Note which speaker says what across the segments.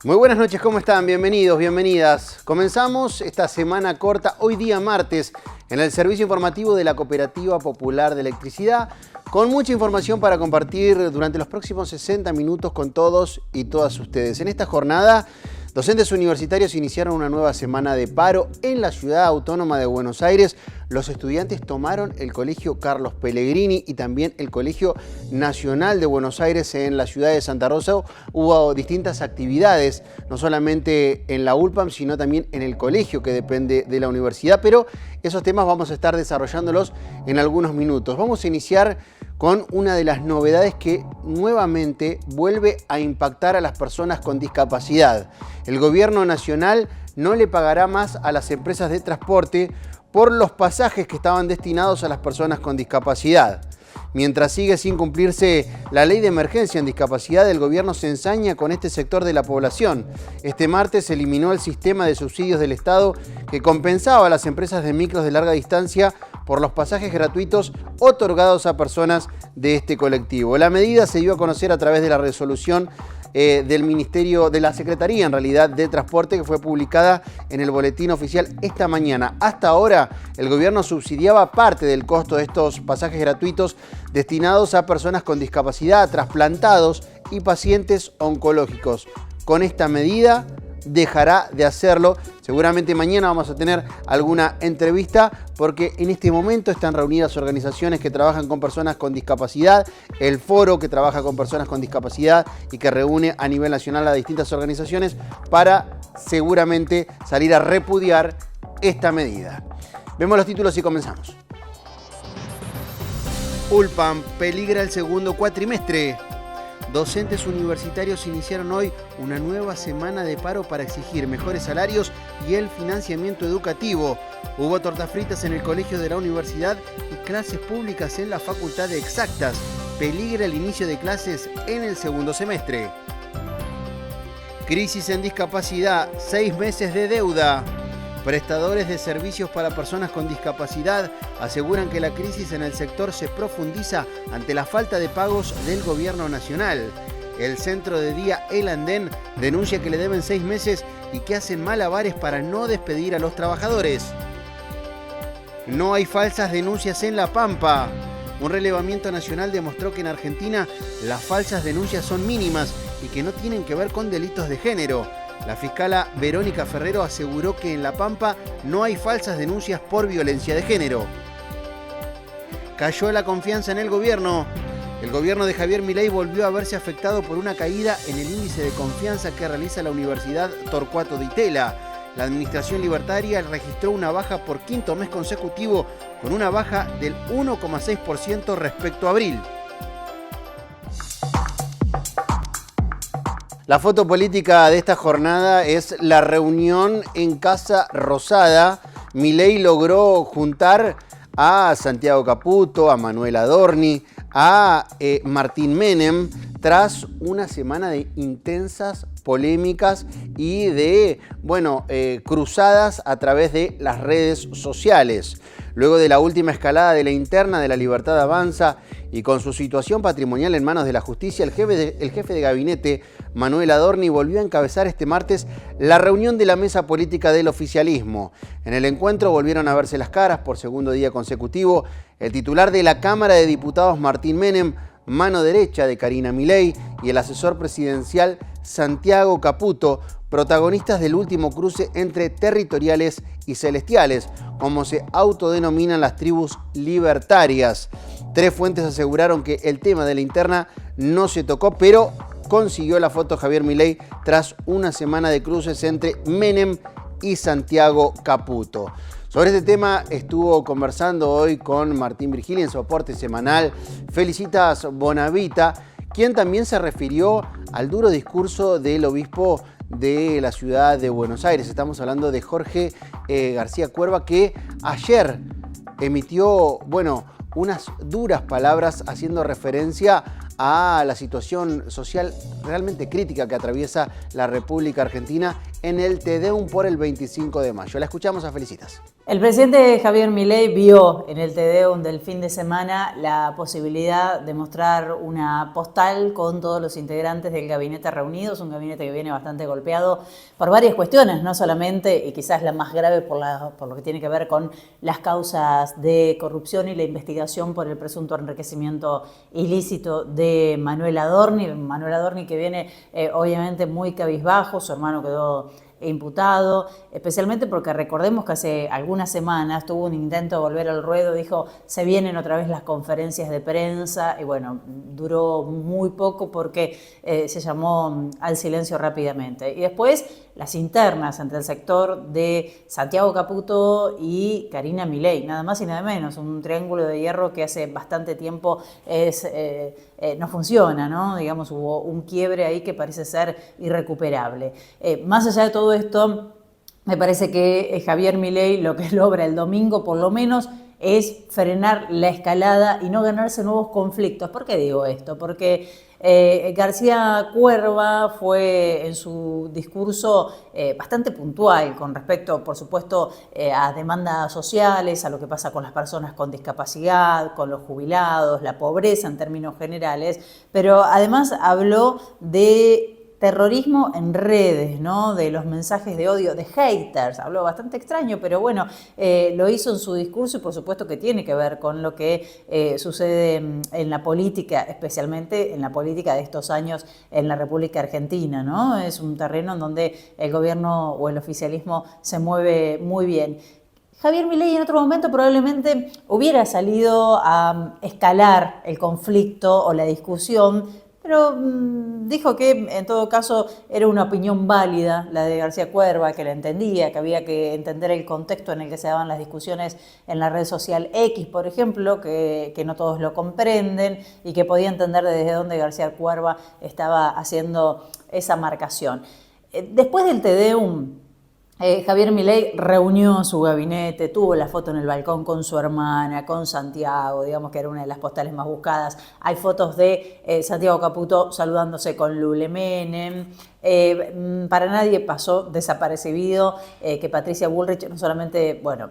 Speaker 1: Muy buenas noches, ¿cómo están? Bienvenidos, bienvenidas. Comenzamos esta semana corta, hoy día martes, en el servicio informativo de la Cooperativa Popular de Electricidad, con mucha información para compartir durante los próximos 60 minutos con todos y todas ustedes. En esta jornada, docentes universitarios iniciaron una nueva semana de paro en la Ciudad Autónoma de Buenos Aires. Los estudiantes tomaron el Colegio Carlos Pellegrini y también el Colegio Nacional de Buenos Aires en la ciudad de Santa Rosa. Hubo distintas actividades, no solamente en la ULPAM, sino también en el colegio que depende de la universidad, pero esos temas vamos a estar desarrollándolos en algunos minutos. Vamos a iniciar con una de las novedades que nuevamente vuelve a impactar a las personas con discapacidad. El gobierno nacional no le pagará más a las empresas de transporte por los pasajes que estaban destinados a las personas con discapacidad. Mientras sigue sin cumplirse la ley de emergencia en discapacidad, el gobierno se ensaña con este sector de la población. Este martes se eliminó el sistema de subsidios del Estado que compensaba a las empresas de micros de larga distancia por los pasajes gratuitos otorgados a personas de este colectivo. La medida se dio a conocer a través de la resolución del Ministerio, de la Secretaría en realidad de Transporte, que fue publicada en el boletín oficial esta mañana. Hasta ahora el gobierno subsidiaba parte del costo de estos pasajes gratuitos destinados a personas con discapacidad, trasplantados y pacientes oncológicos. Con esta medida dejará de hacerlo. Seguramente mañana vamos a tener alguna entrevista porque en este momento están reunidas organizaciones que trabajan con personas con discapacidad, el foro que trabaja con personas con discapacidad y que reúne a nivel nacional a distintas organizaciones para seguramente salir a repudiar esta medida. Vemos los títulos y comenzamos. ULPAM peligra el segundo cuatrimestre. Docentes universitarios iniciaron hoy una nueva semana de paro para exigir mejores salarios y el financiamiento educativo. Hubo tortas fritas en el colegio de la universidad y clases públicas en la Facultad de Exactas. Peligra el inicio de clases en el segundo semestre. Crisis en discapacidad, 6 meses de deuda. Prestadores de servicios para personas con discapacidad aseguran que la crisis en el sector se profundiza ante la falta de pagos del gobierno nacional. El centro de día El Andén denuncia que le deben 6 meses y que hacen malabares para no despedir a los trabajadores. No hay falsas denuncias en La Pampa. Un relevamiento nacional demostró que en Argentina las falsas denuncias son mínimas y que no tienen que ver con delitos de género. La fiscala Verónica Ferrero aseguró que en La Pampa no hay falsas denuncias por violencia de género. Cayó la confianza en el gobierno. El gobierno de Javier Milei volvió a verse afectado por una caída en el índice de confianza que realiza la Universidad Torcuato Di Tella. La administración libertaria registró una baja por quinto mes consecutivo, con una baja del 1,6% respecto a abril. La foto política de esta jornada es la reunión en Casa Rosada. Milei logró juntar a Santiago Caputo, a Manuel Adorni, a Martín Menem, tras una semana de intensas polémicas y de, cruzadas a través de las redes sociales. Luego de la última escalada de la interna de La Libertad Avanza y con su situación patrimonial en manos de la justicia, el jefe de gabinete, Manuel Adorni, volvió a encabezar este martes la reunión de la mesa política del oficialismo. En el encuentro volvieron a verse las caras por segundo día consecutivo el titular de la Cámara de Diputados, Martín Menem, mano derecha de Karina Milei, y el asesor presidencial Santiago Caputo, protagonistas del último cruce entre territoriales y celestiales, como se autodenominan las tribus libertarias. 3 fuentes aseguraron que el tema de la interna no se tocó, pero consiguió la foto Javier Milei tras una semana de cruces entre Menem y Santiago Caputo. Sobre este tema estuvo conversando hoy con Martín Virgili en su aporte semanal Felicitas Bonavita, quien también se refirió al duro discurso del obispo de la ciudad de Buenos Aires. Estamos hablando de Jorge García Cuerva, que ayer emitió, unas duras palabras haciendo referencia a la situación social realmente crítica que atraviesa la República Argentina en el Te Deum por el 25 de mayo. La escuchamos a Felicitas.
Speaker 2: El presidente Javier Milei vio en el Tedeum del fin de semana la posibilidad de mostrar una postal con todos los integrantes del gabinete reunidos, un gabinete que viene bastante golpeado por varias cuestiones, no solamente, y quizás la más grave por lo que tiene que ver con las causas de corrupción y la investigación por el presunto enriquecimiento ilícito de Manuel Adorni que viene obviamente muy cabizbajo, su hermano quedó imputado, especialmente porque recordemos que hace algunas semanas tuvo un intento de volver al ruedo, dijo se vienen otra vez las conferencias de prensa y bueno, duró muy poco porque se llamó al silencio rápidamente. Y después las internas entre el sector de Santiago Caputo y Karina Milei, nada más y nada menos, un triángulo de hierro que hace bastante tiempo no funciona, ¿no? Digamos, hubo un quiebre ahí que parece ser irrecuperable. Más allá de todo esto, me parece que Javier Milei lo que logra el domingo, por lo menos, es frenar la escalada y no ganarse nuevos conflictos. ¿Por qué digo esto? Porque García Cuerva fue en su discurso bastante puntual con respecto, por supuesto, a demandas sociales, a lo que pasa con las personas con discapacidad, con los jubilados, la pobreza en términos generales, pero además habló de terrorismo en redes, ¿no? De los mensajes de odio, de haters, habló bastante extraño, pero bueno, lo hizo en su discurso y por supuesto que tiene que ver con lo que sucede en la política, especialmente en la política de estos años en la República Argentina, ¿no? Es un terreno en donde el gobierno o el oficialismo se mueve muy bien. Javier Milei en otro momento probablemente hubiera salido a escalar el conflicto o la discusión, pero dijo que en todo caso era una opinión válida la de García Cuerva, que la entendía, que había que entender el contexto en el que se daban las discusiones en la red social X, por ejemplo, que no todos lo comprenden y que podía entender desde dónde García Cuerva estaba haciendo esa marcación. Después del Tedeum, Javier Milei reunió su gabinete, tuvo la foto en el balcón con su hermana, con Santiago, digamos que era una de las postales más buscadas. Hay fotos de Santiago Caputo saludándose con Lule Menem. Para nadie pasó desapercibido que Patricia Bullrich no solamente, bueno,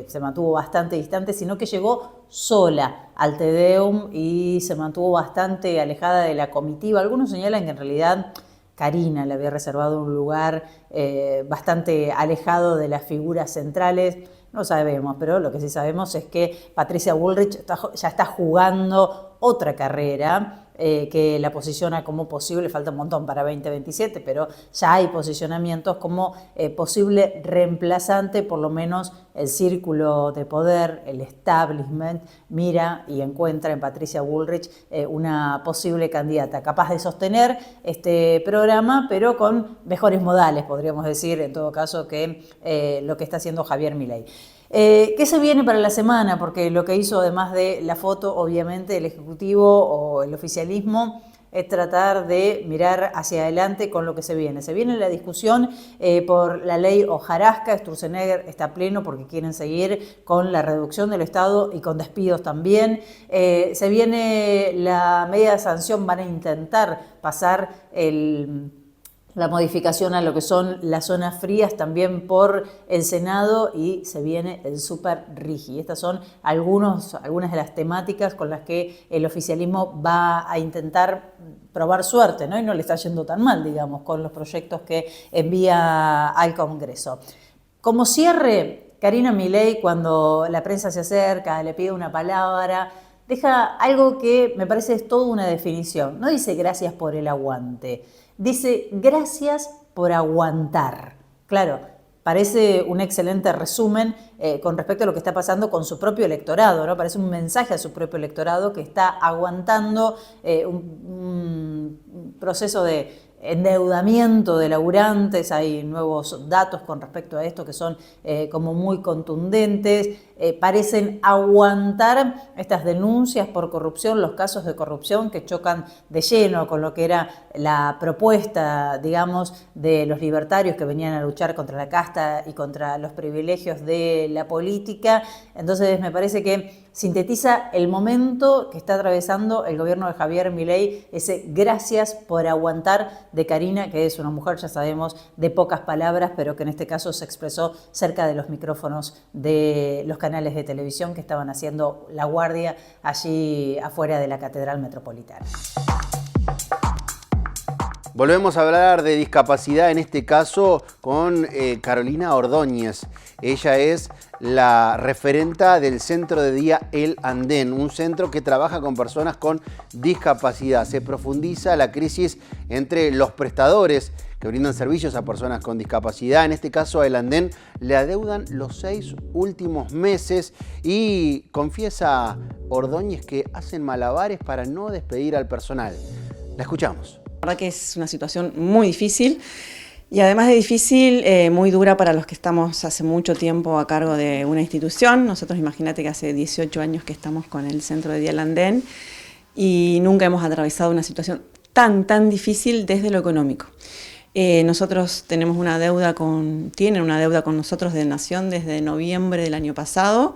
Speaker 2: se mantuvo bastante distante, sino que llegó sola al Tedeum y se mantuvo bastante alejada de la comitiva. Algunos señalan que en realidad Karina le había reservado un lugar bastante alejado de las figuras centrales. No sabemos, pero lo que sí sabemos es que Patricia Bullrich ya está jugando otra carrera que la posiciona como posible, falta un montón para 2027, pero ya hay posicionamientos como posible reemplazante, por lo menos el círculo de poder, el establishment, mira y encuentra en Patricia Bullrich una posible candidata capaz de sostener este programa, pero con mejores modales, podríamos decir, en todo caso, que lo que está haciendo Javier Milei. ¿Qué se viene para la semana? Porque lo que hizo, además de la foto, obviamente, el Ejecutivo o el oficialismo, es tratar de mirar hacia adelante con lo que se viene. Se viene la discusión por la ley hojarasca. Sturzenegger está a pleno porque quieren seguir con la reducción del Estado y con despidos también. Se viene la medida de sanción, van a intentar pasar la modificación a lo que son las zonas frías también por el Senado y se viene el super RIGI. Estas son algunas de las temáticas con las que el oficialismo va a intentar probar suerte, ¿no? Y no le está yendo tan mal, digamos, con los proyectos que envía al Congreso. Como cierre, Karina Milei, cuando la prensa se acerca, le pide una palabra, deja algo que me parece es toda una definición. No dice gracias por el aguante, dice gracias por aguantar. Claro, parece un excelente resumen con respecto a lo que está pasando con su propio electorado, ¿no? Parece un mensaje a su propio electorado que está aguantando un proceso de endeudamiento de laburantes. Hay nuevos datos con respecto a esto que son como muy contundentes. Parecen aguantar estas denuncias por corrupción, los casos de corrupción que chocan de lleno con lo que era la propuesta, digamos, de los libertarios que venían a luchar contra la casta y contra los privilegios de la política. Entonces me parece que sintetiza el momento que está atravesando el gobierno de Javier Milei, ese gracias por aguantar de Karina, que es una mujer, ya sabemos, de pocas palabras, pero que en este caso se expresó cerca de los micrófonos de los canales de televisión que estaban haciendo la guardia allí afuera de la Catedral Metropolitana.
Speaker 1: Volvemos a hablar de discapacidad, en este caso con Carolina Ordóñez. Ella es la referenta del centro de día El Andén, un centro que trabaja con personas con discapacidad. Se profundiza la crisis entre los prestadores que brindan servicios a personas con discapacidad. En este caso a El Andén le adeudan los 6 últimos meses y confiesa Ordóñez que hacen malabares para no despedir al personal. La escuchamos.
Speaker 3: La verdad que es una situación muy difícil y además de difícil, muy dura para los que estamos hace mucho tiempo a cargo de una institución. Nosotros imagínate que hace 18 años que estamos con el centro de día El Andén y nunca hemos atravesado una situación tan difícil desde lo económico. Nosotros tenemos tienen una deuda con nosotros de Nación desde noviembre del año pasado.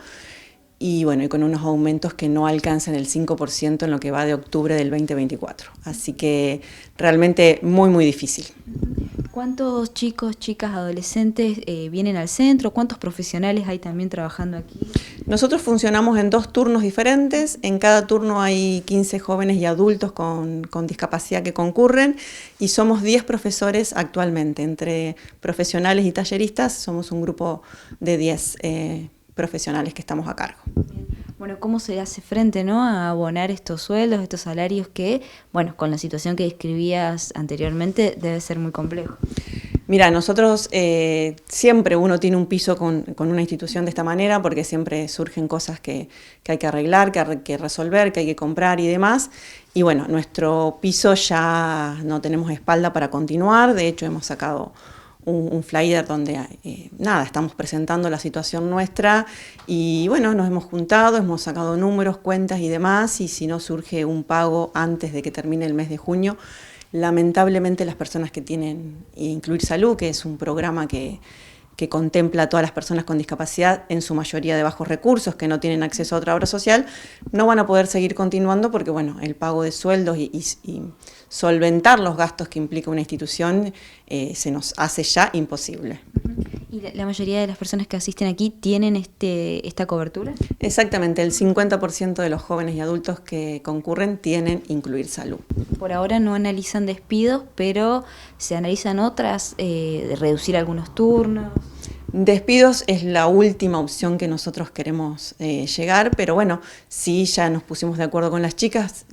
Speaker 3: Y bueno, y con unos aumentos que no alcanzan el 5% en lo que va de octubre del 2024. Así que realmente muy difícil.
Speaker 4: ¿Cuántos chicos, chicas, adolescentes vienen al centro? ¿Cuántos profesionales hay también trabajando aquí?
Speaker 3: Nosotros funcionamos en 2 turnos diferentes. En cada turno hay 15 jóvenes y adultos con discapacidad que concurren y somos 10 profesores actualmente. Entre profesionales y talleristas somos un grupo de 10 profesionales que estamos a cargo.
Speaker 4: Bueno, ¿cómo se hace frente, ¿no?, a abonar estos sueldos, estos salarios que, bueno, con la situación que describías anteriormente, debe ser muy complejo?
Speaker 3: Mira, nosotros siempre uno tiene un piso con una institución de esta manera porque siempre surgen cosas que hay que arreglar, que hay que resolver, que hay que comprar y demás. Y bueno, nuestro piso ya no tenemos espalda para continuar. De hecho, hemos sacado un flyer donde estamos presentando la situación nuestra y bueno, nos hemos juntado, hemos sacado números, cuentas y demás, y si no surge un pago antes de que termine el mes de junio, lamentablemente las personas que tienen Incluir Salud, que es un programa que contempla a todas las personas con discapacidad, en su mayoría de bajos recursos, que no tienen acceso a otra obra social, no van a poder seguir continuando porque bueno, el pago de sueldos y solventar los gastos que implica una institución se nos hace ya imposible.
Speaker 4: ¿Y la mayoría de las personas que asisten aquí tienen esta cobertura?
Speaker 3: Exactamente, el 50% de los jóvenes y adultos que concurren tienen Incluir Salud.
Speaker 4: Por ahora no analizan despidos, pero se analizan otras, de reducir algunos turnos.
Speaker 3: Despidos es la última opción que nosotros queremos llegar, pero bueno, sí ya nos pusimos de acuerdo con las chicas,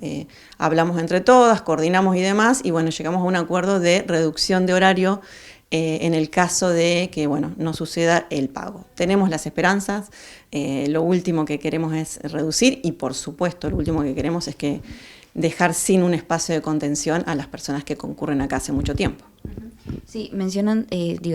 Speaker 3: hablamos entre todas, coordinamos y demás, y bueno, llegamos a un acuerdo de reducción de horario en el caso de que bueno, no suceda el pago. Tenemos las esperanzas, lo último que queremos es reducir y por supuesto lo último que queremos es que dejar sin un espacio de contención a las personas que concurren acá hace mucho tiempo.
Speaker 4: Sí, mencionan,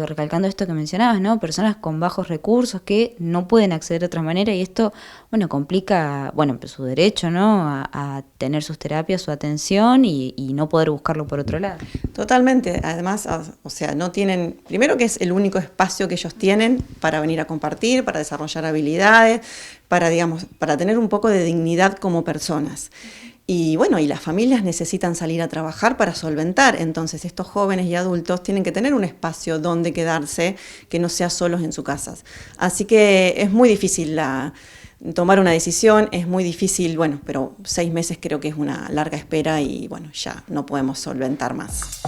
Speaker 4: recalcando esto que mencionabas, ¿no? Personas con bajos recursos que no pueden acceder de otra manera y esto, bueno, complica, bueno, pues su derecho, ¿no? A tener sus terapias, su atención y no poder buscarlo por otro lado.
Speaker 3: Totalmente, además, o sea, no tienen, primero que es el único espacio que ellos tienen para venir a compartir, para desarrollar habilidades, para tener un poco de dignidad como personas. Y bueno, y las familias necesitan salir a trabajar para solventar, entonces estos jóvenes y adultos tienen que tener un espacio donde quedarse, que no sea solos en sus casas. Así que es muy difícil tomar una decisión, es muy difícil, bueno, pero 6 meses creo que es una larga espera y bueno, ya no podemos solventar más.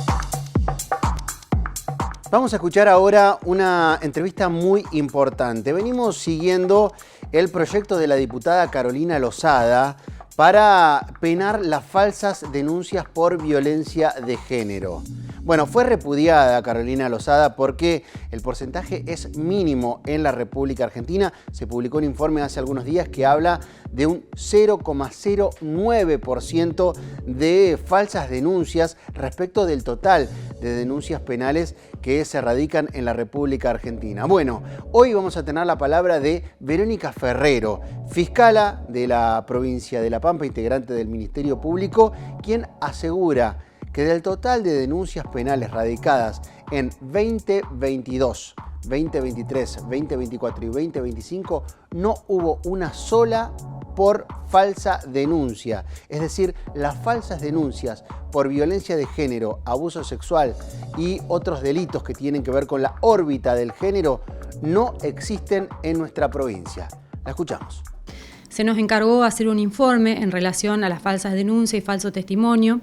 Speaker 1: Vamos a escuchar ahora una entrevista muy importante. Venimos siguiendo el proyecto de la diputada Carolina Lozada para penar las falsas denuncias por violencia de género. Bueno, fue repudiada Carolina Lozada porque el porcentaje es mínimo en la República Argentina. Se publicó un informe hace algunos días que habla de un 0,09% de falsas denuncias respecto del total de denuncias penales que se radican en la República Argentina. Bueno, hoy vamos a tener la palabra de Verónica Ferrero, fiscala de la provincia de La Pampa, integrante del Ministerio Público, quien asegura que del total de denuncias penales radicadas en 2022, 2023, 2024 y 2025 no hubo una sola por falsa denuncia. Es decir, las falsas denuncias por violencia de género, abuso sexual y otros delitos que tienen que ver con la órbita del género no existen en nuestra provincia. La escuchamos.
Speaker 5: Se nos encargó hacer un informe en relación a las falsas denuncias y falso testimonio,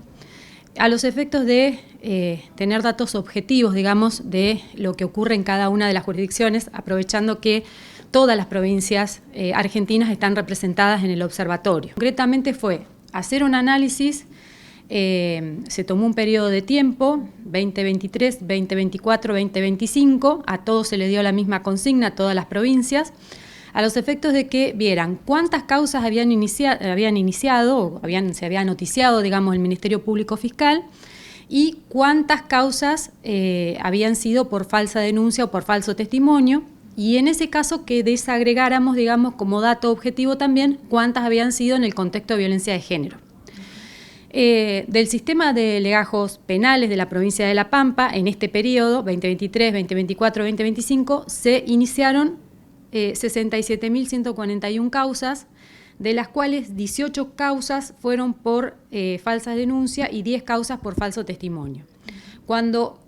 Speaker 5: a los efectos de tener datos objetivos, digamos, de lo que ocurre en cada una de las jurisdicciones, aprovechando que todas las provincias argentinas están representadas en el observatorio. Concretamente fue hacer un análisis, se tomó un periodo de tiempo, 2023, 2024, 2025, a todos se le dio la misma consigna, a todas las provincias, a los efectos de que vieran cuántas causas se había noticiado, digamos, el Ministerio Público Fiscal, y cuántas causas habían sido por falsa denuncia o por falso testimonio, y en ese caso que desagregáramos, digamos, como dato objetivo también, cuántas habían sido en el contexto de violencia de género. Del sistema de legajos penales de la provincia de La Pampa, en este periodo, 2023, 2024, 2025, se iniciaron 67.141 causas, de las cuales 18 causas fueron por falsas denuncias y 10 causas por falso testimonio. Cuando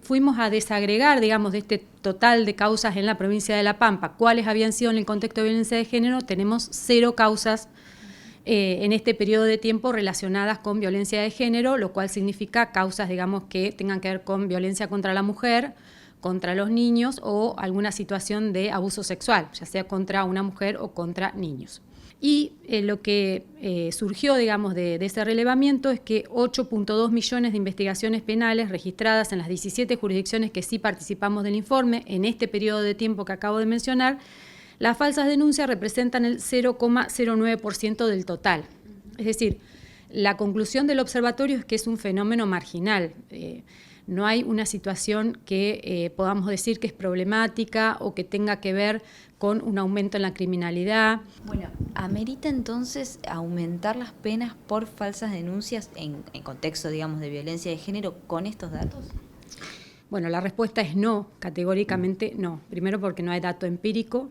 Speaker 5: fuimos a desagregar, digamos, de este total de causas en la provincia de La Pampa, cuáles habían sido en el contexto de violencia de género, tenemos 0 causas en este periodo de tiempo relacionadas con violencia de género, lo cual significa causas, digamos, que tengan que ver con violencia contra la mujer, contra los niños o alguna situación de abuso sexual, ya sea contra una mujer o contra niños. Y lo que surgió, digamos, de ese relevamiento es que 8.2 millones de investigaciones penales registradas en las 17 jurisdicciones que sí participamos del informe, en este periodo de tiempo que acabo de mencionar, las falsas denuncias representan el 0,09% del total. Es decir, la conclusión del observatorio es que es un fenómeno marginal. No hay una situación que podamos decir que es problemática o que tenga que ver con un aumento en la criminalidad.
Speaker 4: Bueno, ¿amerita entonces aumentar las penas por falsas denuncias en contexto, digamos, de violencia de género con estos datos?
Speaker 5: Bueno, la respuesta es no, categóricamente no. Primero porque no hay dato empírico.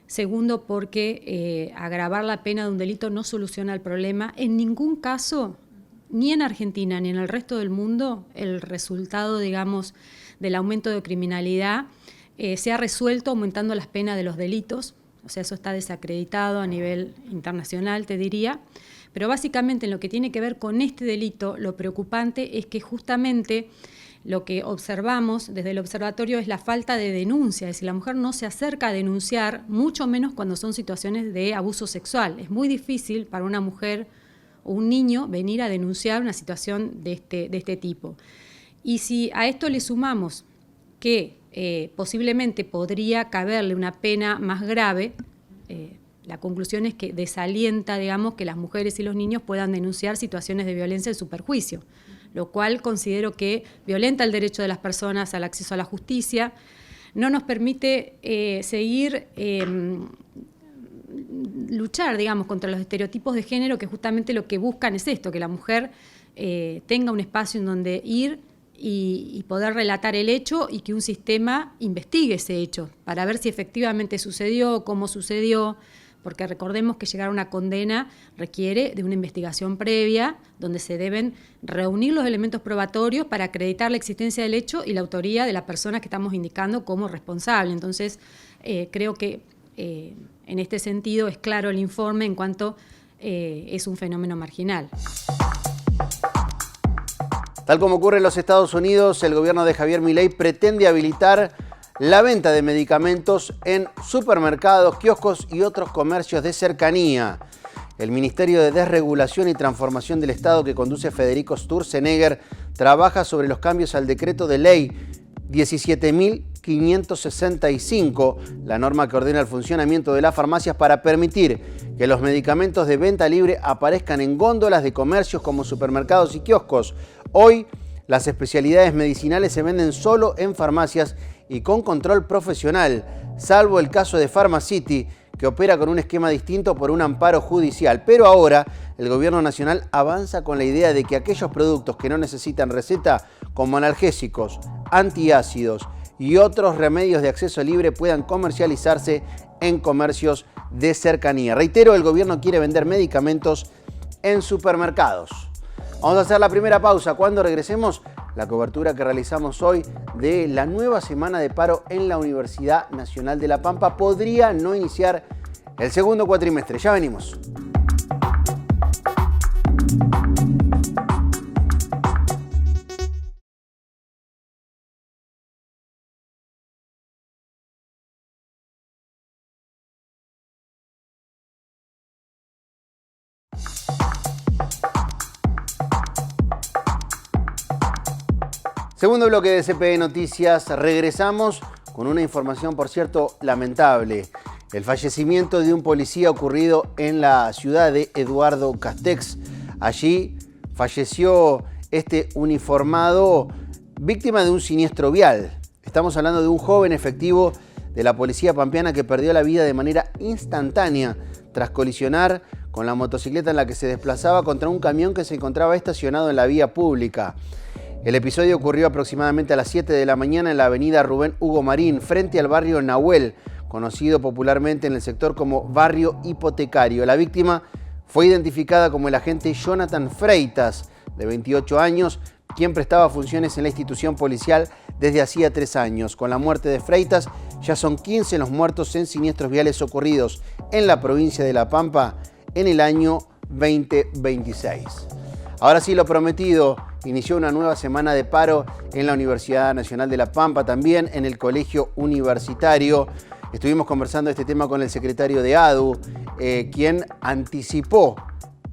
Speaker 5: Segundo porque agravar la pena de un delito no soluciona el problema. En ningún caso, ni en Argentina ni en el resto del mundo, el resultado, digamos, del aumento de criminalidad se ha resuelto aumentando las penas de los delitos. O sea, eso está desacreditado a nivel internacional, te diría. Pero básicamente en lo que tiene que ver con este delito, lo preocupante es que justamente lo que observamos desde el observatorio es la falta de denuncia. Es decir, la mujer no se acerca a denunciar, mucho menos cuando son situaciones de abuso sexual. Es muy difícil para una mujer o un niño venir a denunciar una situación de este tipo. Y si a esto le sumamos que posiblemente podría caberle una pena más grave, la conclusión es que desalienta, digamos, que las mujeres y los niños puedan denunciar situaciones de violencia en su perjuicio, lo cual considero que violenta el derecho de las personas al acceso a la justicia, no nos permite seguir luchar, digamos, contra los estereotipos de género, que justamente lo que buscan es esto, que la mujer tenga un espacio en donde ir y poder relatar el hecho y que un sistema investigue ese hecho para ver si efectivamente sucedió, cómo sucedió, porque recordemos que llegar a una condena requiere de una investigación previa donde se deben reunir los elementos probatorios para acreditar la existencia del hecho y la autoría de la persona que estamos indicando como responsable. Entonces, creo que en este sentido es claro el informe en cuanto es un fenómeno marginal.
Speaker 1: Tal como ocurre en los Estados Unidos, el gobierno de Javier Milei pretende habilitar la venta de medicamentos en supermercados, kioscos y otros comercios de cercanía. El Ministerio de Desregulación y Transformación del Estado, que conduce Federico Sturzenegger, trabaja sobre los cambios al decreto de ley 17.565, la norma que ordena el funcionamiento de las farmacias para permitir que los medicamentos de venta libre aparezcan en góndolas de comercios como supermercados y kioscos. Hoy, las especialidades medicinales se venden solo en farmacias y con control profesional, salvo el caso de Pharmacity, que opera con un esquema distinto por un amparo judicial. Pero ahora el gobierno nacional avanza con la idea de que aquellos productos que no necesitan receta, como analgésicos, antiácidos y otros remedios de acceso libre, puedan comercializarse en comercios de cercanía. Reitero, el gobierno quiere vender medicamentos en supermercados. Vamos a hacer la primera pausa. Cuando regresemos, la cobertura que realizamos hoy de la nueva semana de paro en la Universidad Nacional de La Pampa podría no iniciar el segundo cuatrimestre. Ya venimos. Segundo bloque de CPE Noticias, regresamos con una información, por cierto, lamentable. El fallecimiento de un policía ocurrido en la ciudad de Eduardo Castex. Allí falleció este uniformado víctima de un siniestro vial. Estamos hablando de un joven efectivo de la policía pampeana que perdió la vida de manera instantánea tras colisionar con la motocicleta en la que se desplazaba contra un camión que se encontraba estacionado en la vía pública. El episodio ocurrió aproximadamente a las 7 de la mañana en la avenida Rubén Hugo Marín, frente al barrio Nahuel, conocido popularmente en el sector como barrio hipotecario. La víctima fue identificada como el agente Jonathan Freitas, de 28 años, quien prestaba funciones en la institución policial desde hacía 3 años. Con la muerte de Freitas, ya son 15 los muertos en siniestros viales ocurridos en la provincia de La Pampa en el año 2026. Ahora sí, lo prometido, inició una nueva semana de paro en la Universidad Nacional de La Pampa, también en el Colegio Universitario. Estuvimos conversando este tema con el secretario de ADU, quien anticipó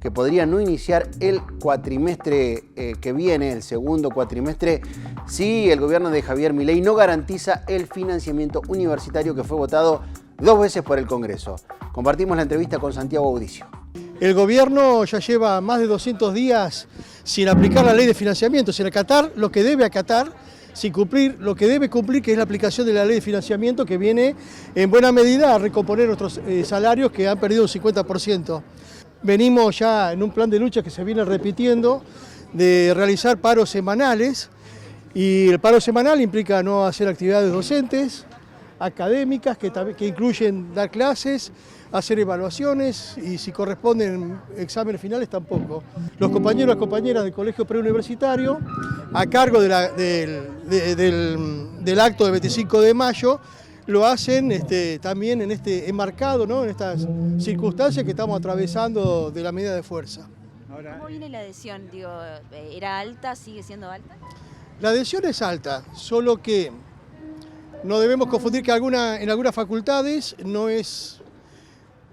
Speaker 1: que podría no iniciar el cuatrimestre que viene, el segundo cuatrimestre, si el gobierno de Javier Milei no garantiza el financiamiento universitario que fue votado 2 veces por el Congreso. Compartimos la entrevista con Santiago Audicio.
Speaker 6: El gobierno ya lleva más de 200 días sin aplicar la ley de financiamiento, sin acatar lo que debe acatar, sin cumplir lo que debe cumplir, que es la aplicación de la ley de financiamiento, que viene en buena medida a recomponer nuestros salarios que han perdido un 50%. Venimos ya en un plan de lucha que se viene repitiendo de realizar paros semanales, y el paro semanal implica no hacer actividades docentes, académicas, que incluyen dar clases, hacer evaluaciones y si corresponden exámenes finales tampoco. Los compañeros y las compañeras del colegio preuniversitario, a cargo del acto del 25 de mayo, lo hacen también en enmarcado, ¿no?, en estas circunstancias que estamos atravesando de la medida de fuerza.
Speaker 4: ¿Cómo viene la adhesión? Digo, ¿era alta? ¿Sigue siendo alta?
Speaker 6: La adhesión es alta, solo que no debemos confundir que en algunas facultades no es,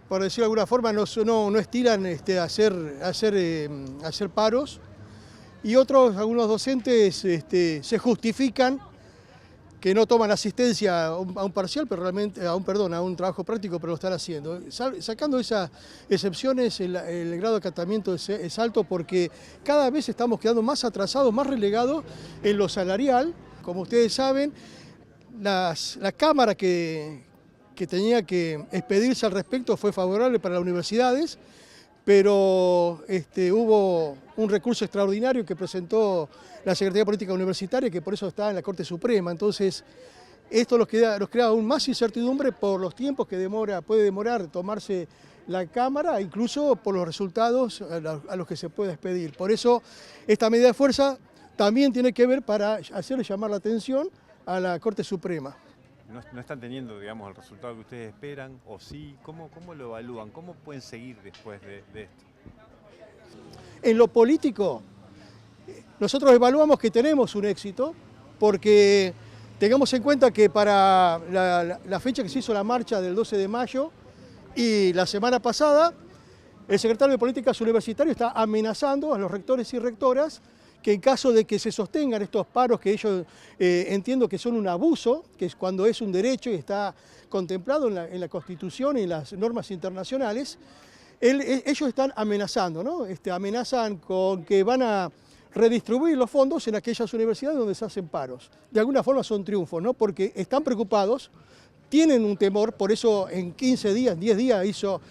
Speaker 6: por decirlo de alguna forma, no estiran a hacer paros, y algunos docentes se justifican que no toman asistencia a un parcial, pero realmente a un trabajo práctico, pero lo están haciendo. Sacando esas excepciones, el grado de acatamiento es alto porque cada vez estamos quedando más atrasados, más relegados en lo salarial. Como ustedes saben, la Cámara que tenía que expedirse al respecto fue favorable para las universidades, pero hubo un recurso extraordinario que presentó la Secretaría de Política Universitaria, que por eso está en la Corte Suprema. Entonces, esto nos crea aún más incertidumbre por los tiempos que puede demorar tomarse la Cámara, incluso por los resultados a los que se puede expedir. Por eso, esta medida de fuerza también tiene que ver para hacerle llamar la atención a la Corte Suprema.
Speaker 7: ¿No están teniendo, digamos, el resultado que ustedes esperan? ¿O sí? ¿Cómo lo evalúan? ¿Cómo pueden seguir después de esto?
Speaker 6: En lo político, nosotros evaluamos que tenemos un éxito, porque tengamos en cuenta que para la fecha que se hizo la marcha del 12 de mayo y la semana pasada, el secretario de Políticas Universitarias está amenazando a los rectores y rectoras que en caso de que se sostengan estos paros, que ellos entiendo que son un abuso, que es cuando es un derecho y está contemplado en la Constitución y en las normas internacionales, ellos están amenazando, ¿no? Amenazan con que van a redistribuir los fondos en aquellas universidades donde se hacen paros. De alguna forma son triunfos, ¿no? Porque están preocupados, tienen un temor, por eso en 15 días, 10 días hizo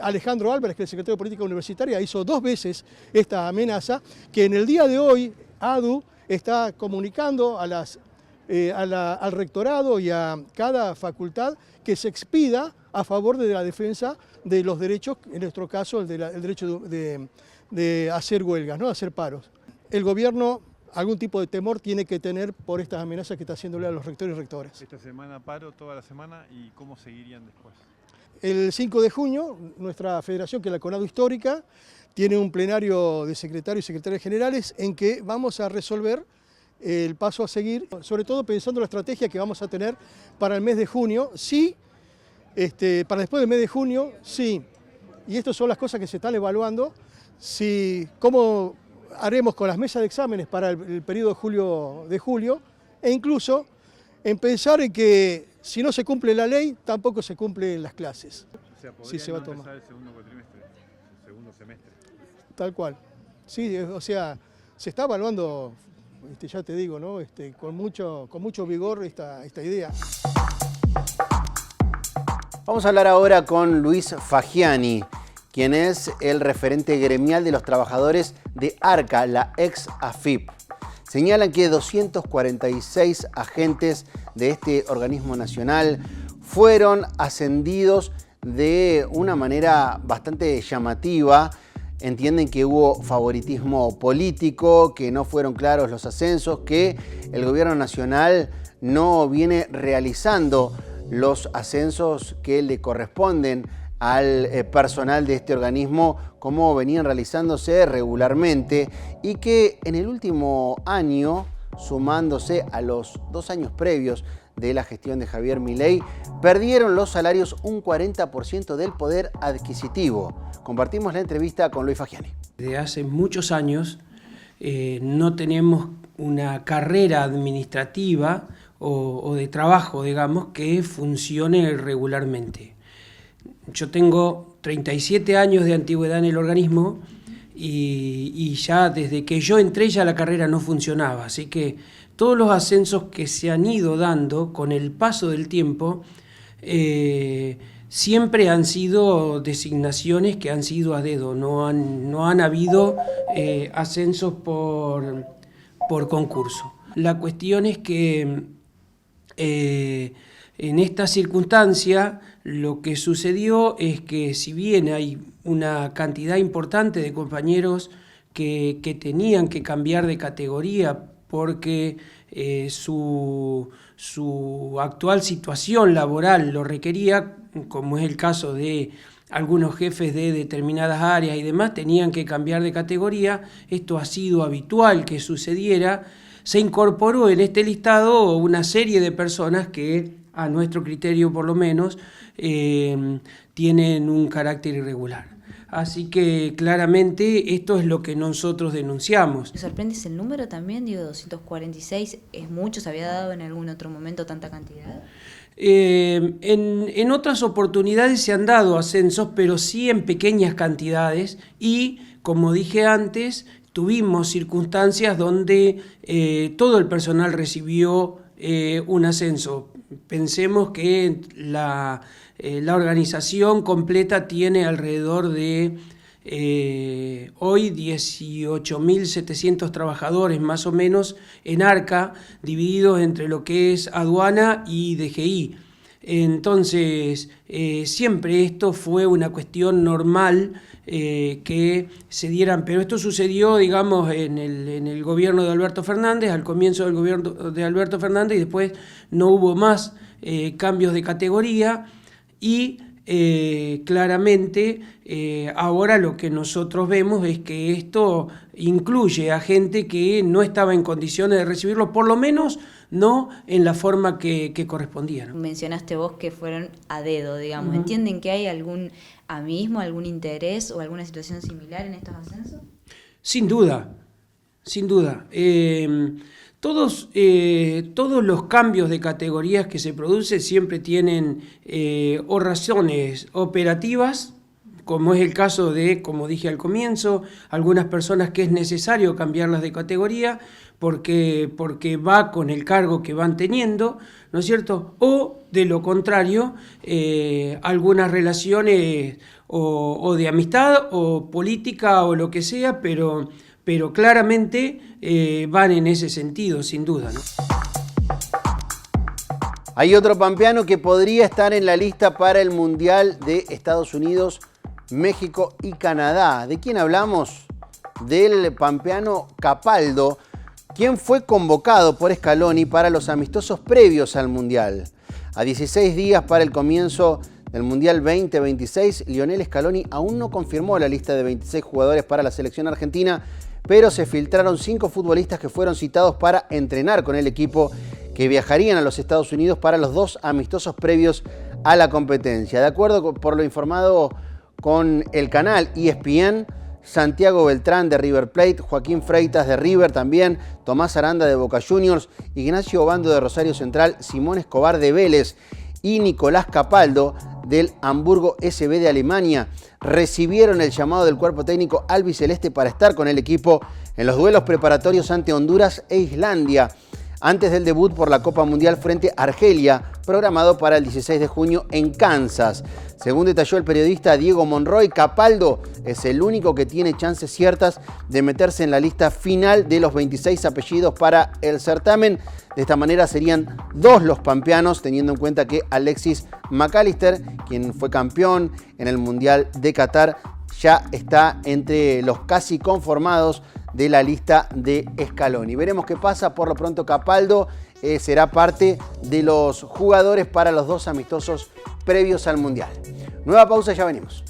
Speaker 6: Alejandro Álvarez, que es el secretario de Política Universitaria, hizo 2 veces esta amenaza, que en el día de hoy ADU está comunicando a las al rectorado y a cada facultad que se expida a favor de la defensa de los derechos, en nuestro caso el derecho de hacer huelgas, ¿no? Hacer paros. El gobierno algún tipo de temor tiene que tener por estas amenazas que está haciéndole a los rectores y rectoras.
Speaker 7: Esta semana paro, toda la semana, ¿y cómo seguirían después?
Speaker 6: El 5 de junio, nuestra federación, que es la CONADO Histórica, tiene un plenario de secretarios y secretarias generales en que vamos a resolver el paso a seguir, sobre todo pensando en la estrategia que vamos a tener para el mes de junio, sí, para después del mes de junio, sí, y estas son las cosas que se están evaluando, si, cómo haremos con las mesas de exámenes para el periodo de julio, e incluso en pensar en que si no se cumple la ley, tampoco se cumplen las clases.
Speaker 7: O sea, podría
Speaker 6: Sí, se va a
Speaker 7: empezar
Speaker 6: tomar.
Speaker 7: el segundo cuatrimestre, el segundo semestre.
Speaker 6: Tal cual. Sí, o sea, se está evaluando, ya te digo, ¿no? Con mucho vigor esta idea.
Speaker 1: Vamos a hablar ahora con Luis Fagiani, quien es el referente gremial de los trabajadores de ARCA, la ex AFIP. Señalan que 246 agentes de este organismo nacional fueron ascendidos de una manera bastante llamativa. Entienden que hubo favoritismo político, que no fueron claros los ascensos, que el gobierno nacional no viene realizando los ascensos que le corresponden al personal de este organismo como venían realizándose regularmente, y que en el último año, sumándose a los 2 años previos de la gestión de Javier Milei, perdieron los salarios un 40% del poder adquisitivo. Compartimos la entrevista con Luis Fagiani.
Speaker 8: Desde hace muchos años no tenemos una carrera administrativa o de trabajo, digamos, que funcione regularmente. Yo tengo 37 años de antigüedad en el organismo y ya desde que yo entré ya la carrera no funcionaba, así que todos los ascensos que se han ido dando con el paso del tiempo siempre han sido designaciones que han sido a dedo, no han habido ascensos por concurso. La cuestión es que en esta circunstancia lo que sucedió es que si bien hay una cantidad importante de compañeros que tenían que cambiar de categoría porque su actual situación laboral lo requería, como es el caso de algunos jefes de determinadas áreas y demás, tenían que cambiar de categoría, esto ha sido habitual que sucediera, se incorporó en este listado una serie de personas que, a nuestro criterio por lo menos, tienen un carácter irregular. Así que claramente esto es lo que nosotros denunciamos.
Speaker 4: ¿Me sorprende el número también? Digo, 246, ¿es mucho? ¿Se había dado en algún otro momento tanta cantidad?
Speaker 8: En otras oportunidades se han dado ascensos, pero sí en pequeñas cantidades y, como dije antes, tuvimos circunstancias donde todo el personal recibió un ascenso. Pensemos que la organización completa tiene alrededor de hoy 18.700 trabajadores más o menos en ARCA, divididos entre lo que es aduana y DGI. Entonces, siempre esto fue una cuestión normal que se dieran, pero esto sucedió, digamos, en el gobierno de Alberto Fernández, al comienzo del gobierno de Alberto Fernández, y después no hubo más cambios de categoría y claramente ahora lo que nosotros vemos es que esto incluye a gente que no estaba en condiciones de recibirlo, por lo menos no en la forma que correspondía, ¿no?
Speaker 4: Mencionaste vos que fueron a dedo, digamos. ¿Entienden que hay algún amismo, algún interés o alguna situación similar en estos ascensos?
Speaker 8: Sin duda, sin duda. Todos los cambios de categorías que se producen siempre tienen o razones operativas, como es el caso de, como dije al comienzo, algunas personas que es necesario cambiarlas de categoría porque va con el cargo que van teniendo, ¿no es cierto? O, de lo contrario, algunas relaciones o de amistad o política o lo que sea, pero claramente van en ese sentido, sin duda, ¿no?
Speaker 1: Hay otro pampeano que podría estar en la lista para el Mundial de Estados Unidos, México y Canadá. ¿De quién hablamos? Del pampeano Capaldo, quien fue convocado por Scaloni para los amistosos previos al Mundial. A 16 días para el comienzo del Mundial 2026, Lionel Scaloni aún no confirmó la lista de 26 jugadores para la selección argentina, pero se filtraron 5 futbolistas que fueron citados para entrenar con el equipo, que viajarían a los Estados Unidos para los 2 amistosos previos a la competencia. De acuerdo por lo informado con el canal ESPN, Santiago Beltrán de River Plate, Joaquín Freitas de River también, Tomás Aranda de Boca Juniors, Ignacio Obando de Rosario Central, Simón Escobar de Vélez y Nicolás Capaldo del Hamburgo SB de Alemania recibieron el llamado del cuerpo técnico albiceleste para estar con el equipo en los duelos preparatorios ante Honduras e Islandia, antes del debut por la Copa Mundial frente a Argelia, programado para el 16 de junio en Kansas. Según detalló el periodista Diego Monroy, Capaldo es el único que tiene chances ciertas de meterse en la lista final de los 26 apellidos para el certamen. De esta manera serían 2 los pampeanos, teniendo en cuenta que Alexis McAllister, quien fue campeón en el Mundial de Qatar, ya está entre los casi conformados de la lista de Scaloni. Veremos qué pasa. Por lo pronto, Capaldo será parte de los jugadores para los 2 amistosos previos al Mundial. Nueva pausa, ya venimos.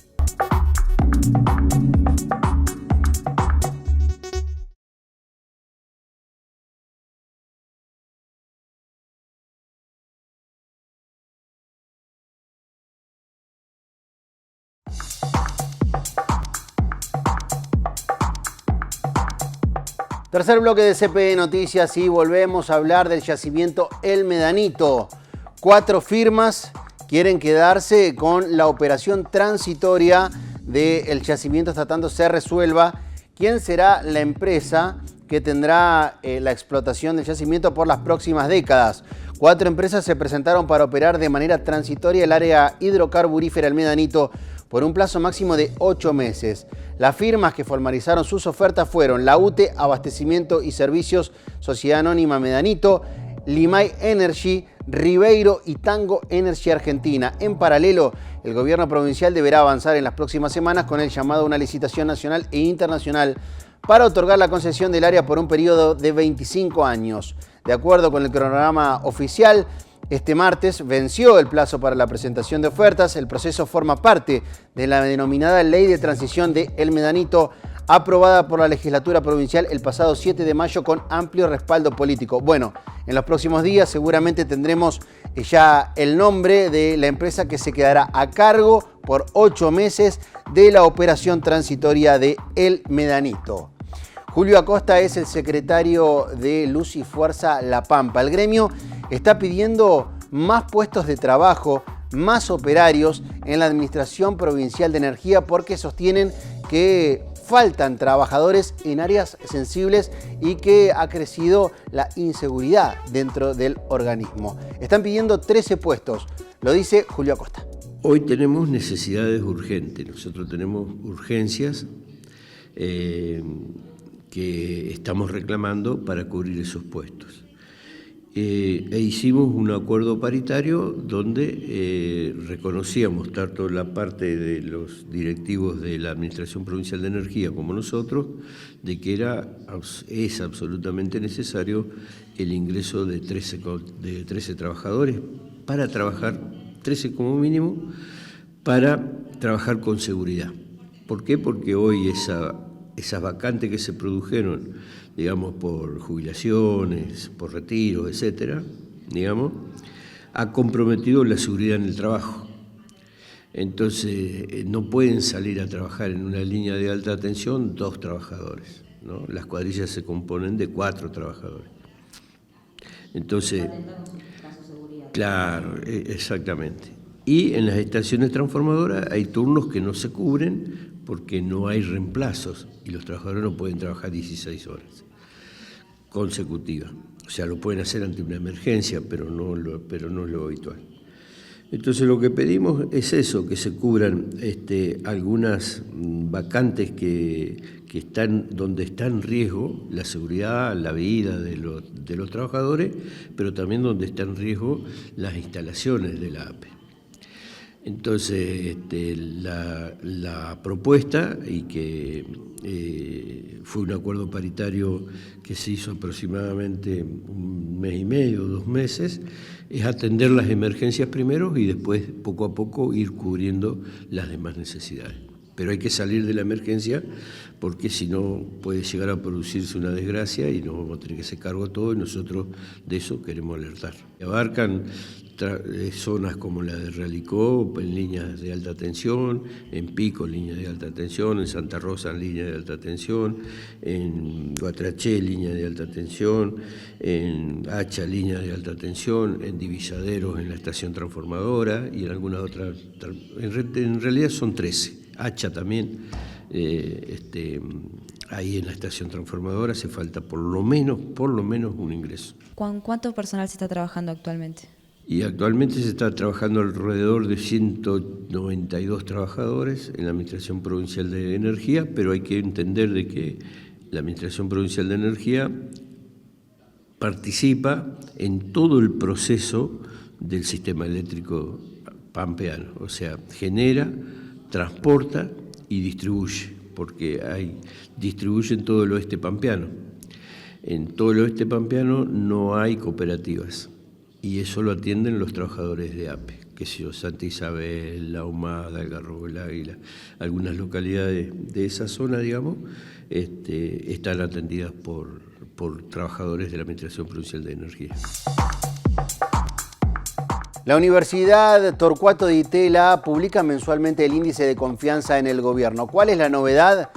Speaker 1: Tercer bloque de CPE Noticias y volvemos a hablar del yacimiento El Medanito. 4 firmas quieren quedarse con la operación transitoria del yacimiento hasta tanto se resuelva quién será la empresa que tendrá la explotación del yacimiento por las próximas décadas. 4 empresas se presentaron para operar de manera transitoria el área hidrocarburífera El Medanito por un plazo máximo de 8 meses. Las firmas que formalizaron sus ofertas fueron la UTE Abastecimiento y Servicios, Sociedad Anónima Medanito, Limay Energy, Ribeiro y Tango Energy Argentina. En paralelo, el gobierno provincial deberá avanzar en las próximas semanas con el llamado a una licitación nacional e internacional para otorgar la concesión del área por un periodo de 25 años. De acuerdo con el cronograma oficial, este martes venció el plazo para la presentación de ofertas. El proceso forma parte de la denominada Ley de Transición de El Medanito, aprobada por la legislatura provincial el pasado 7 de mayo con amplio respaldo político. Bueno, en los próximos días seguramente tendremos ya el nombre de la empresa que se quedará a cargo por 8 meses de la operación transitoria de El Medanito. Julio Acosta es el secretario de Luz y Fuerza La Pampa. El gremio está pidiendo más puestos de trabajo, más operarios en la Administración Provincial de Energía porque sostienen que faltan trabajadores en áreas sensibles y que ha crecido la inseguridad dentro del organismo. Están pidiendo 13 puestos, lo dice Julio Acosta.
Speaker 9: Hoy tenemos necesidades urgentes, nosotros tenemos urgencias que estamos reclamando para cubrir esos puestos. Hicimos un acuerdo paritario donde reconocíamos tanto la parte de los directivos de la Administración Provincial de Energía como nosotros, de que es absolutamente necesario el ingreso de 13 trabajadores para trabajar, 13 como mínimo, para trabajar con seguridad. ¿Por qué? Porque hoy esas vacantes que se produjeron, digamos, por jubilaciones, por retiros, etcétera, digamos, ha comprometido la seguridad en el trabajo. Entonces, no pueden salir a trabajar en una línea de alta tensión 2 trabajadores, ¿no? Las cuadrillas se componen de 4 trabajadores. Entonces, claro, exactamente. Y en las estaciones transformadoras hay turnos que no se cubren porque no hay reemplazos y los trabajadores no pueden trabajar 16 horas consecutivas. O sea, lo pueden hacer ante una emergencia, pero no es lo habitual. Entonces lo que pedimos es eso, que se cubran algunas vacantes que están donde está en riesgo la seguridad, la vida de los trabajadores, pero también donde está en riesgo las instalaciones de la APE. Entonces, la propuesta, y que fue un acuerdo paritario que se hizo aproximadamente 1 mes y medio, 2 meses, es atender las emergencias primero y después, poco a poco, ir cubriendo las demás necesidades. Pero hay que salir de la emergencia porque si no puede llegar a producirse una desgracia y nos vamos a tener que hacer cargo todo, y nosotros de eso queremos alertar. Abarcan zonas como la de Realicó, en líneas de alta tensión, en Pico, líneas de alta tensión, en Santa Rosa, en línea de alta tensión, en Guatraché, línea de alta tensión, en Hacha, línea de alta tensión, en Divisaderos, en la estación transformadora, y en algunas otras, en realidad son 13. Hacha también, ahí en la estación transformadora hace falta por lo menos un ingreso.
Speaker 4: ¿Cuánto personal se está trabajando actualmente?
Speaker 9: Y actualmente se está trabajando alrededor de 192 trabajadores en la Administración Provincial de Energía, pero hay que entender de que la Administración Provincial de Energía participa en todo el proceso del sistema eléctrico pampeano, o sea, genera, transporta y distribuye, porque distribuye en todo el oeste pampeano. En todo el oeste pampeano no hay cooperativas, y eso lo atienden los trabajadores de APE, que son Santa Isabel, La Ahumada, Algarrobo, El Águila, algunas localidades de esa zona, digamos, están atendidas por trabajadores de la Administración Provincial de Energía.
Speaker 1: La Universidad Torcuato Di Tella publica mensualmente el índice de confianza en el gobierno. ¿Cuál es la novedad?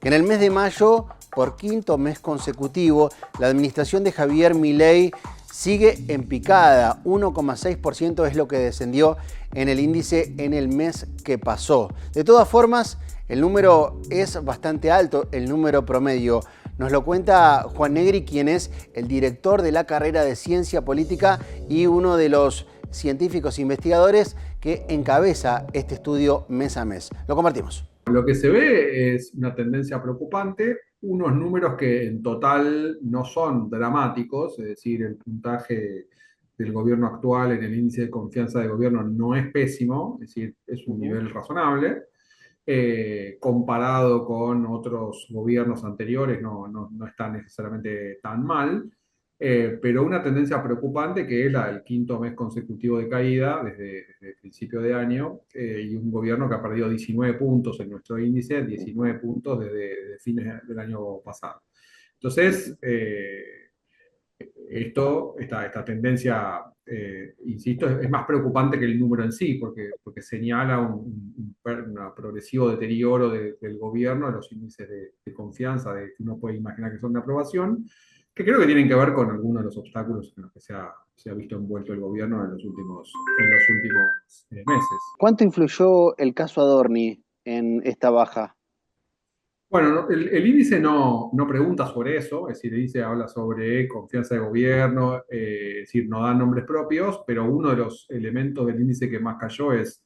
Speaker 1: Que en el mes de mayo, por 5º mes consecutivo, la administración de Javier Milei sigue en picada. 1,6% es lo que descendió en el índice en el mes que pasó. De todas formas, el número es bastante alto, el número promedio. Nos lo cuenta Juan Negri, quien es el director de la carrera de Ciencia Política y uno de los científicos investigadores que encabeza este estudio mes a mes. Lo compartimos.
Speaker 10: Lo que se ve es una tendencia preocupante, unos números que en total no son dramáticos, es decir, el puntaje del gobierno actual en el índice de confianza de gobierno no es pésimo, es decir, es un nivel razonable. Comparado con otros gobiernos anteriores no está necesariamente tan mal. Pero una tendencia preocupante que es la del 5º mes consecutivo de caída desde el principio de año, y un gobierno que ha perdido 19 puntos en nuestro índice, 19 puntos desde fines del año pasado. Entonces, esta tendencia, insisto, es más preocupante que el número en sí, porque señala un progresivo deterioro del gobierno, de los índices de confianza que uno puede imaginar que son de aprobación, que creo que tienen que ver con algunos de los obstáculos en los que se ha visto envuelto el gobierno en los últimos meses.
Speaker 1: ¿Cuánto influyó el caso Adorni en esta baja?
Speaker 10: Bueno, el índice no pregunta sobre eso, es decir, el índice habla sobre confianza de gobierno, es decir, no da nombres propios, pero uno de los elementos del índice que más cayó es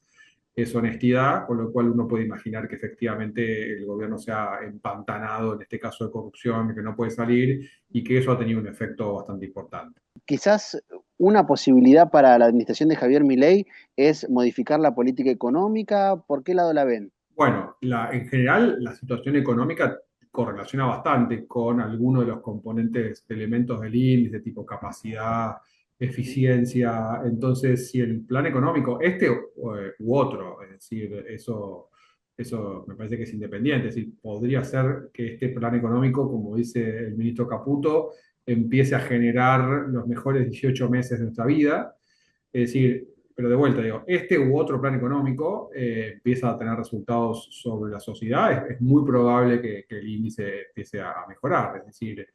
Speaker 10: honestidad, con lo cual uno puede imaginar que efectivamente el gobierno se ha empantanado en este caso de corrupción, que no puede salir, y que eso ha tenido un efecto bastante importante.
Speaker 1: Quizás una posibilidad para la administración de Javier Milei es modificar la política económica. ¿Por qué lado la ven?
Speaker 10: Bueno, en general la situación económica correlaciona bastante con algunos de los componentes, elementos del índice, tipo capacidad, eficiencia. Entonces, si el plan económico, u otro, es decir, eso me parece que es independiente, es decir, podría ser que este plan económico, como dice el ministro Caputo, empiece a generar los mejores 18 meses de nuestra vida. Es decir, pero de vuelta, digo, u otro plan económico empieza a tener resultados sobre la sociedad, es muy probable que el índice empiece a mejorar. Es decir,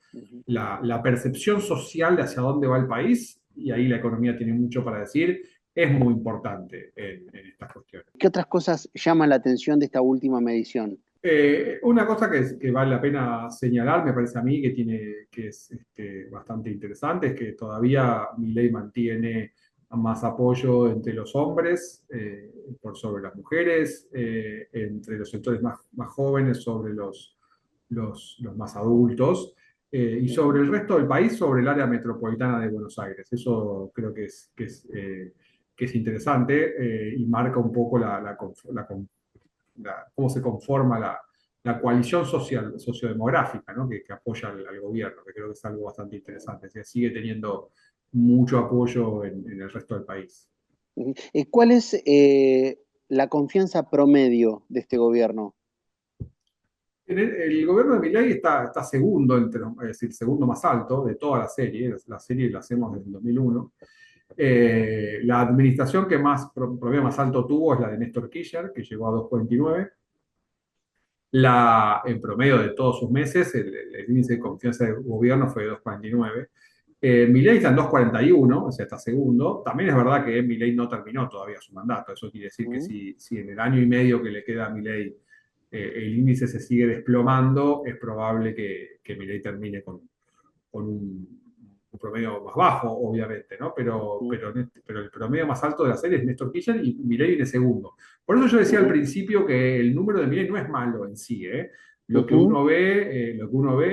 Speaker 10: la percepción social de hacia dónde va el país, y ahí la economía tiene mucho para decir, es muy importante en estas cuestiones.
Speaker 1: ¿Qué otras cosas llaman la atención de esta última medición?
Speaker 10: Una cosa que vale la pena señalar, me parece a mí, que es bastante interesante, es que todavía Milei mantiene más apoyo entre los hombres por sobre las mujeres, entre los sectores más jóvenes sobre los más adultos, y sobre el resto del país, sobre el área metropolitana de Buenos Aires. Eso creo que es interesante y marca un poco cómo se conforma la coalición sociodemográfica, ¿no? que apoya al gobierno, que creo que es algo bastante interesante. O sea, sigue teniendo mucho apoyo en el resto del país.
Speaker 1: ¿Cuál es la confianza promedio de este gobierno?
Speaker 10: El gobierno de Milei está segundo, es decir, segundo más alto de toda la serie. La serie la hacemos desde el 2001. La administración que promedio más alto tuvo es la de Néstor Kirchner, que llegó a 2,49. En promedio de todos sus meses, el índice de confianza del gobierno fue de 2,49. Milei está en 2,41, o sea, está segundo. También es verdad que Milei no terminó todavía su mandato. Eso quiere decir que si en el año y medio que le queda a Milei el índice se sigue desplomando, es probable que Milei termine con un promedio más bajo, obviamente, ¿no? Pero el promedio más alto de la serie es Néstor Kirchner y Milei viene segundo. Por eso yo decía al principio que el número de Milei no es malo en sí, ¿eh? Lo que uno ve,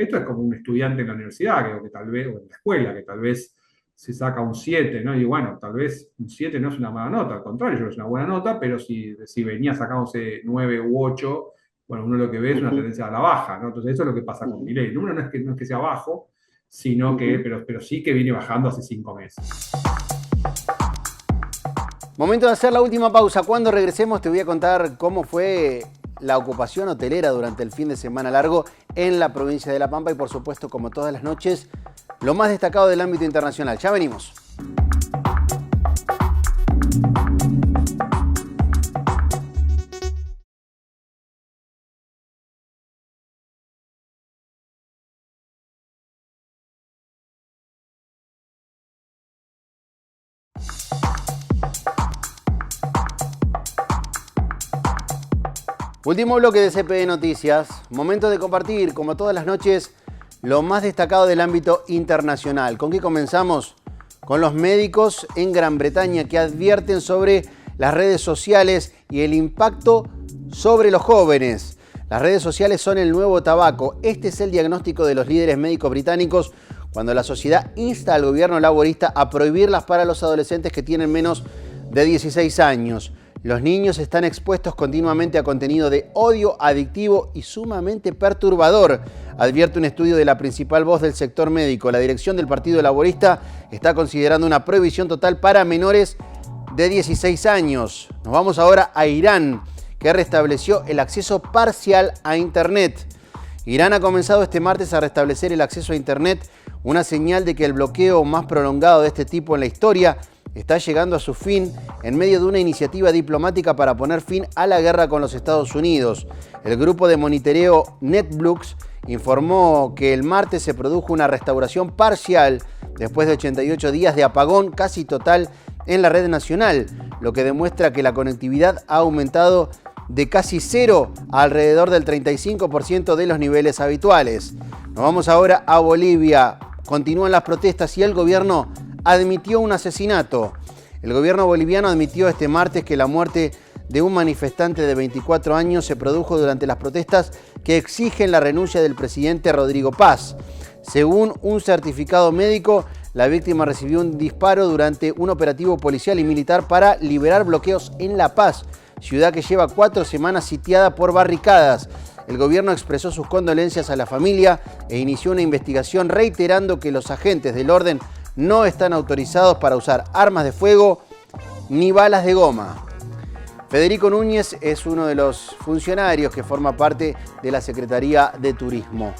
Speaker 10: esto es como un estudiante en la universidad, que tal vez, o en la escuela, que tal vez se saca un 7, ¿no? Y bueno, tal vez un 7 no es una mala nota, al contrario, yo creo que es una buena nota, pero si venía sacándose 9 u 8, bueno, uno lo que ve es una tendencia a la baja, ¿no? Entonces eso es lo que pasa con Milei. El número no es que sea bajo, sino que, pero sí que viene bajando hace 5 meses.
Speaker 1: Momento de hacer la última pausa. Cuando regresemos te voy a contar cómo fue la ocupación hotelera durante el fin de semana largo en la provincia de La Pampa y, por supuesto, como todas las noches, lo más destacado del ámbito internacional. Ya venimos. Último bloque de CPE Noticias. Momento de compartir, como todas las noches, lo más destacado del ámbito internacional. ¿Con qué comenzamos? Con los médicos en Gran Bretaña que advierten sobre las redes sociales y el impacto sobre los jóvenes. Las redes sociales son el nuevo tabaco. Este es el diagnóstico de los líderes médicos británicos cuando la sociedad insta al gobierno laborista a prohibirlas para los adolescentes que tienen menos de 16 años. Los niños están expuestos continuamente a contenido de odio adictivo y sumamente perturbador, advierte un estudio de la principal voz del sector médico. La dirección del Partido Laborista está considerando una prohibición total para menores de 16 años. Nos vamos ahora a Irán, que restableció el acceso parcial a Internet. Irán ha comenzado este martes a restablecer el acceso a Internet, una señal de que el bloqueo más prolongado de este tipo en la historia está llegando a su fin en medio de una iniciativa diplomática para poner fin a la guerra con los Estados Unidos. El grupo de monitoreo NetBlocks informó que el martes se produjo una restauración parcial después de 88 días de apagón casi total en la red nacional, lo que demuestra que la conectividad ha aumentado de casi cero a alrededor del 35% de los niveles habituales. Nos vamos ahora a Bolivia. Continúan las protestas y el gobierno admitió un asesinato. El gobierno boliviano admitió este martes que la muerte de un manifestante de 24 años se produjo durante las protestas que exigen la renuncia del presidente Rodrigo Paz. Según un certificado médico, la víctima recibió un disparo durante un operativo policial y militar para liberar bloqueos en La Paz, ciudad que lleva 4 semanas sitiada por barricadas. El gobierno expresó sus condolencias a la familia e inició una investigación reiterando que los agentes del orden no están autorizados para usar armas de fuego ni balas de goma. Federico Núñez es uno de los funcionarios que forma parte de la Secretaría de Turismo.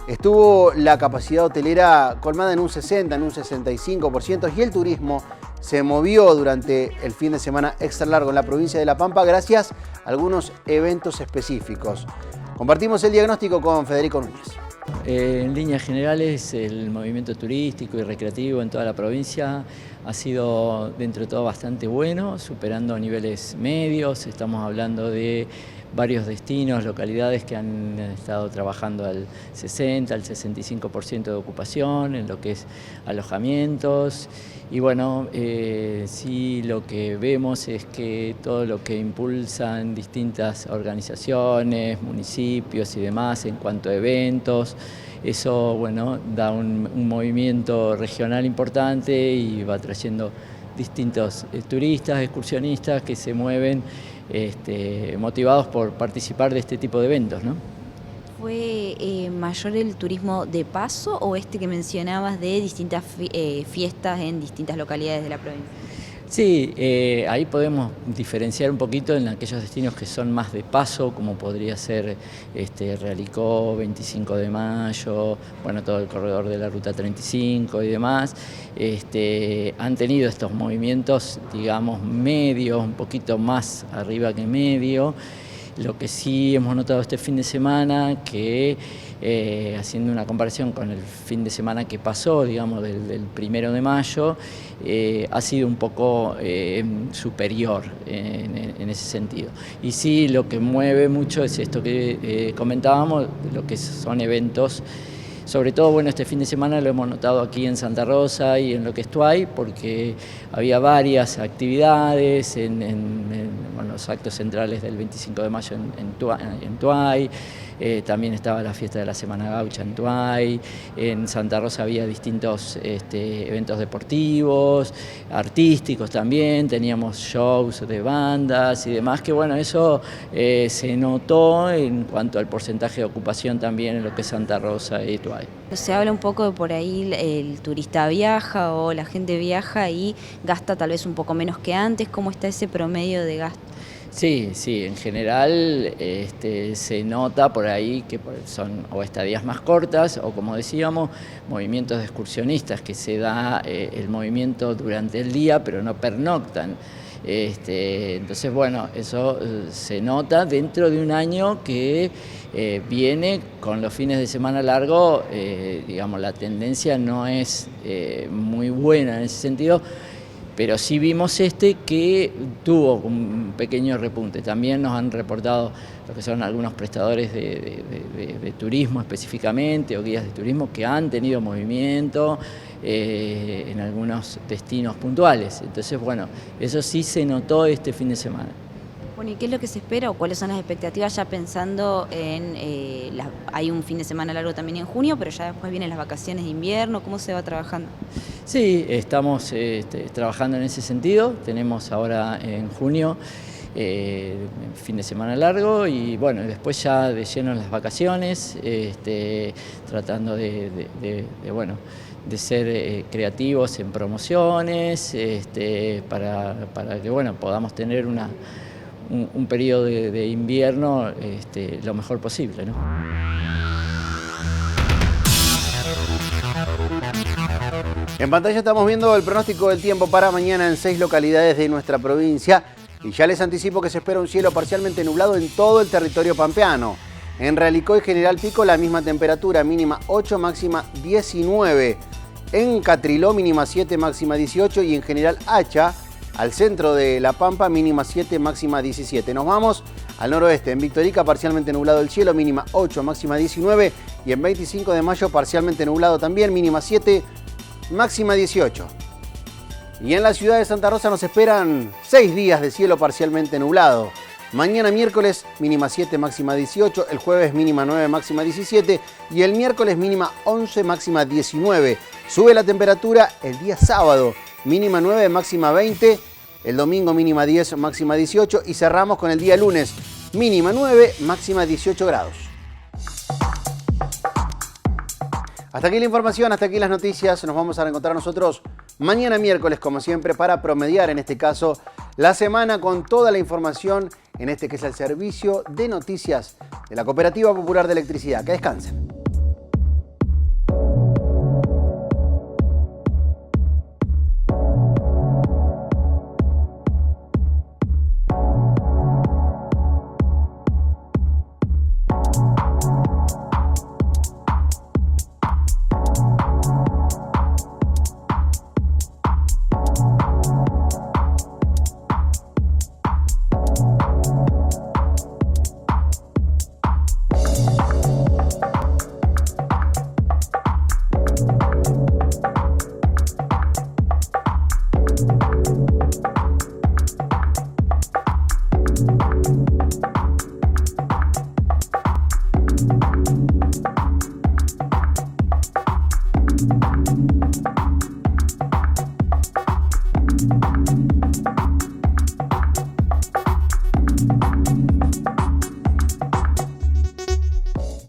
Speaker 1: Estuvo la capacidad hotelera colmada en un 60, en un 65% y el turismo se movió durante el fin de semana extra largo en la provincia de La Pampa gracias a algunos eventos específicos. Compartimos el diagnóstico con Federico Núñez.
Speaker 11: En líneas generales, el movimiento turístico y recreativo en toda la provincia ha sido dentro de todo bastante bueno, superando niveles medios. Estamos hablando de varios destinos, localidades que han estado trabajando al 60, al 65% de ocupación en lo que es alojamientos. Y bueno, sí, lo que vemos es que todo lo que impulsan distintas organizaciones, municipios y demás en cuanto a eventos, eso, bueno, da un movimiento regional importante y va trayendo distintos turistas, excursionistas que se mueven motivados por participar de este tipo de eventos, ¿no?
Speaker 4: ¿Fue mayor el turismo de paso o que mencionabas de distintas fiestas en distintas localidades de la provincia?
Speaker 11: Sí, ahí podemos diferenciar un poquito en aquellos destinos que son más de paso, como podría ser Realicó, 25 de mayo, bueno, todo el corredor de la Ruta 35 y demás. Han tenido estos movimientos, digamos, medios, un poquito más arriba que medio. Lo que sí hemos notado este fin de semana, que haciendo una comparación con el fin de semana que pasó, digamos, del 1 de mayo, ha sido un poco superior en ese sentido. Y sí, lo que mueve mucho es esto que comentábamos, lo que son eventos. Sobre todo, bueno, este fin de semana lo hemos notado aquí en Santa Rosa y en lo que es Tuay, porque había varias actividades en los actos centrales del 25 de mayo en Tuay. También estaba la fiesta de la Semana Gaucha en Tuay. En Santa Rosa había distintos eventos deportivos, artísticos también, teníamos shows de bandas y demás, que bueno, eso se notó en cuanto al porcentaje de ocupación también en lo que es Santa Rosa y Tuay.
Speaker 4: Se habla un poco de por ahí el turista viaja o la gente viaja y gasta tal vez un poco menos que antes. ¿Cómo está ese promedio de gasto?
Speaker 11: Sí, en general se nota por ahí que son o estadías más cortas o, como decíamos, movimientos de excursionistas, que se da el movimiento durante el día pero no pernoctan. Entonces, bueno, eso se nota dentro de un año que viene con los fines de semana largo, digamos, la tendencia no es muy buena en ese sentido. Pero sí vimos que tuvo un pequeño repunte. También nos han reportado lo que son algunos prestadores de turismo específicamente, o guías de turismo, que han tenido movimiento en algunos destinos puntuales. Entonces, bueno, eso sí se notó este fin de semana.
Speaker 4: Bueno, ¿y qué es lo que se espera o cuáles son las expectativas ya pensando en... hay un fin de semana largo también en junio, pero ya después vienen las vacaciones de invierno? ¿Cómo se va trabajando?
Speaker 11: Sí, estamos trabajando en ese sentido. Tenemos ahora en junio fin de semana largo y bueno, después ya de lleno las vacaciones, tratando de ser creativos en promociones, para que bueno, podamos tener un periodo de invierno lo mejor posible, ¿no?
Speaker 1: En pantalla estamos viendo el pronóstico del tiempo para mañana en 6 localidades de nuestra provincia y ya les anticipo que se espera un cielo parcialmente nublado en todo el territorio pampeano. En Realicó y General Pico la misma temperatura, mínima 8, máxima 19. En Catriló mínima 7, máxima 18 y en General Hacha, al centro de La Pampa, mínima 7, máxima 17. Nos vamos al noroeste. En Victorica parcialmente nublado el cielo, mínima 8, máxima 19 y en 25 de mayo parcialmente nublado también, mínima 7, máxima 18. Y en la ciudad de Santa Rosa nos esperan 6 días de cielo parcialmente nublado. Mañana miércoles mínima 7, máxima 18, el jueves mínima 9, máxima 17 y el miércoles mínima 11, máxima 19. Sube la temperatura el día sábado, mínima 9, máxima 20, el domingo mínima 10, máxima 18 y cerramos con el día lunes, mínima 9, máxima 18 grados. Hasta aquí la información, hasta aquí las noticias. Nos vamos a reencontrar nosotros mañana miércoles, como siempre, para promediar, en este caso, la semana con toda la información en que es el servicio de noticias de la Cooperativa Popular de Electricidad. Que descansen.